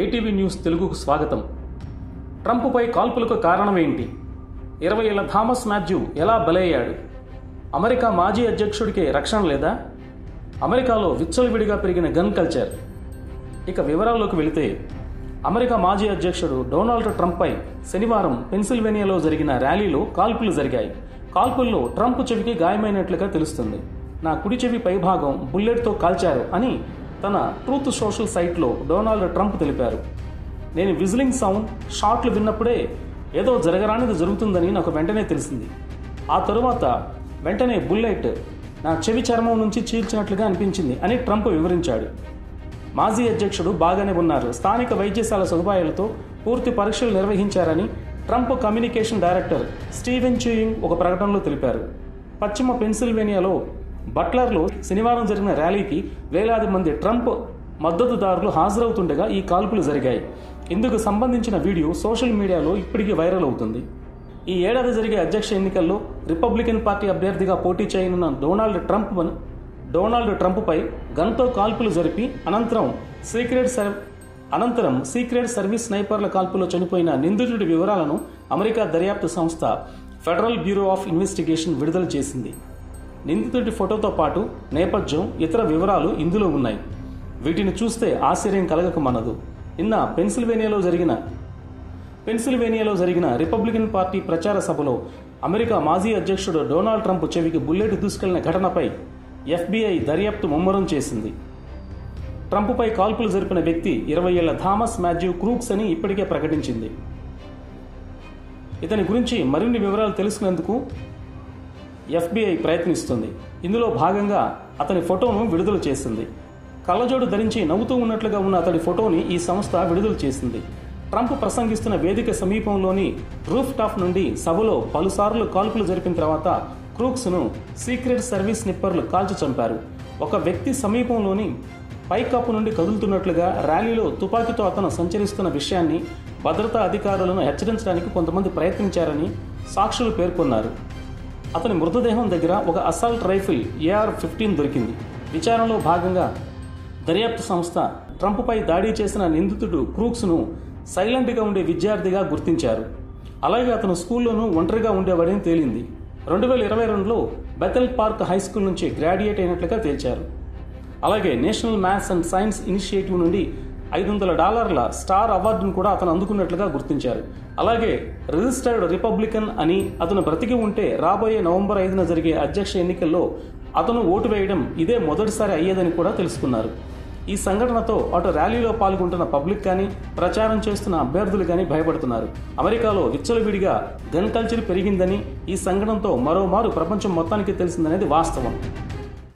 ATV news తెలుగుకు స్వాగతం. ట్రంప్పై కాల్పులకు కారణమేంటి? 20 ఏళ్ల థామస్ మాథ్యూ ఎలా బలయ్యాడు? అమెరికా మాజీ అధ్యక్షుడికి రక్షణ లేదా? అమెరికాలో విచ్చలవిడిగా పెరిగిన గన్ కల్చర్. ఇక వివరాల్లోకి వెళితే, అమెరికా మాజీ అధ్యక్షుడు డొనాల్డ్ ట్రంప్పై శనివారం పెన్సిల్వేనియాలో జరిగిన ర్యాలీలో కాల్పులు జరిగాయి. కాల్పుల్లో ట్రంప్ చెవికి గాయమైనట్లుగా తెలుస్తుంది. నా కుడి చెవి పైభాగం బుల్లెట్తో కాల్చారు అని తన ట్రూత్ సోషల్ సైట్లో డొనాల్డ్ ట్రంప్ తెలిపారు. నేను విజిలింగ్ సౌండ్, షాట్లు విన్నప్పుడే ఏదో జరగరానిది జరుగుతుందని నాకు వెంటనే తెలిసింది. ఆ తరువాత వెంటనే బుల్లెట్ నా చెవి చర్మం నుంచి చీల్చినట్లుగా అనిపించింది అని ట్రంప్ వివరించాడు. మాజీ అధ్యక్షుడు బాగానే ఉన్నారు, స్థానిక వైద్యశాల సదుపాయాలతో పూర్తి పరీక్షలు నిర్వహించారని Trump communication director Steven Cheung ఒక ప్రకటనలో తెలిపారు. పశ్చిమ పెన్సిల్వేనియాలో బట్లర్లో శనివారం జరిగిన ర్యాలీకి వేలాది మంది ట్రంప్ మద్దతుదారులు హాజరవుతుండగా ఈ కాల్పులు జరిగాయి. ఇందుకు సంబంధించిన వీడియో సోషల్ మీడియాలో ఇప్పటికీ వైరల్ అవుతుంది. ఈ ఏడాది జరిగే అధ్యక్ష ఎన్నికల్లో రిపబ్లికన్ పార్టీ అభ్యర్థిగా పోటీ చేయనున్న డొనాల్డ్ ట్రంప్పై గన్తో కాల్పులు జరిపి అనంతరం సీక్రెట్ సర్వీస్ స్నైపర్ల కాల్పులో చనిపోయిన నిందితుడి వివరాలను అమెరికా దర్యాప్తు సంస్థ ఫెడరల్ బ్యూరో ఆఫ్ ఇన్వెస్టిగేషన్ విడుదల చేసింది. నిందితుడి ఫోటోతో పాటు నేపథ్యం, ఇతర వివరాలు ఇందులో ఉన్నాయి. వీటిని చూస్తే ఆశ్చర్యం కలగక మనదు. నిన్న పెన్సిల్వేనియాలో జరిగిన రిపబ్లికన్ పార్టీ ప్రచార సభలో అమెరికా మాజీ అధ్యక్షుడు డొనాల్డ్ ట్రంప్ చెవికి బుల్లెట్ దూసుకెళ్లిన ఘటనపై FBI దర్యాప్తు ముమ్మరం చేసింది. ట్రంప్పై కాల్పులు జరిపిన వ్యక్తి 20 ఏళ్ల థామస్ మాథ్యూ క్రూక్స్ అని ఇప్పటికే ప్రకటించింది. ఇతని గురించి మరిన్ని వివరాలు తెలుసుకునేందుకు FBI ప్రయత్నిస్తుంది. ఇందులో భాగంగా అతని ఫోటోను విడుదల చేసింది. కళ్ళజోడు ధరించి నవ్వుతూ ఉన్నట్లుగా ఉన్న అతడి ఫోటోని ఈ సంస్థ విడుదల చేసింది. ట్రంప్ ప్రసంగిస్తున్న వేదిక సమీపంలోని రూఫ్ టాప్ నుండి సభలో పలుసార్లు కాల్పులు జరిపిన తర్వాత క్రూక్స్ను సీక్రెట్ సర్వీస్ స్నిప్పర్లు కాల్చి చంపారు. ఒక వ్యక్తి సమీపంలోని పైకప్పు నుండి కదులుతున్నట్లుగా ర్యాలీలో తుపాకీతో అతను సంచరిస్తున్న విషయాన్ని భద్రతా అధికారులను హెచ్చరించడానికి కొంతమంది ప్రయత్నించారని సాక్షులు పేర్కొన్నారు. అతని మృతదేహం దగ్గర ఒక అసాల్ట్ రైఫిల్ AR-15 దొరికింది. విచారణలో భాగంగా దర్యాప్తు సంస్థ ట్రంప్పై దాడి చేసిన నిందితుడు క్రూక్స్ను సైలెంట్గా ఉండే విద్యార్థిగా గుర్తించారు. అలాగే అతను స్కూల్లోనూ ఒంటరిగా ఉండేవాడని తేలింది. 2022లో బెథెల్ పార్క్ హై స్కూల్ నుంచి గ్రాడ్యుయేట్ అయినట్లుగా తేల్చారు. అలాగే national maths and science initiative నుండి $500 స్టార్ అవార్డును కూడా అతను అందుకున్నట్లుగా గుర్తించారు. అలాగే రిజిస్టర్డ్ రిపబ్లికన్ అని అతను బ్రతికి ఉంటే రాబోయే నవంబర్ 5న జరిగే అధ్యక్ష ఎన్నికల్లో అతను ఓటు వేయడం ఇదే మొదటిసారి అయ్యేదని కూడా తెలుసుకున్నారు. ఈ సంఘటనతో అటు ర్యాలీలో పాల్గొంటున్న పబ్లిక్ కానీ, ప్రచారం చేస్తున్న అభ్యర్థులు కానీ భయపడుతున్నారు. అమెరికాలో విచ్చలవిడిగా గన్ కల్చర్ పెరిగిందని, ఈ సంఘటనతో మరోమారు ప్రపంచం మొత్తానికి తెలిసిందనేది వాస్తవం.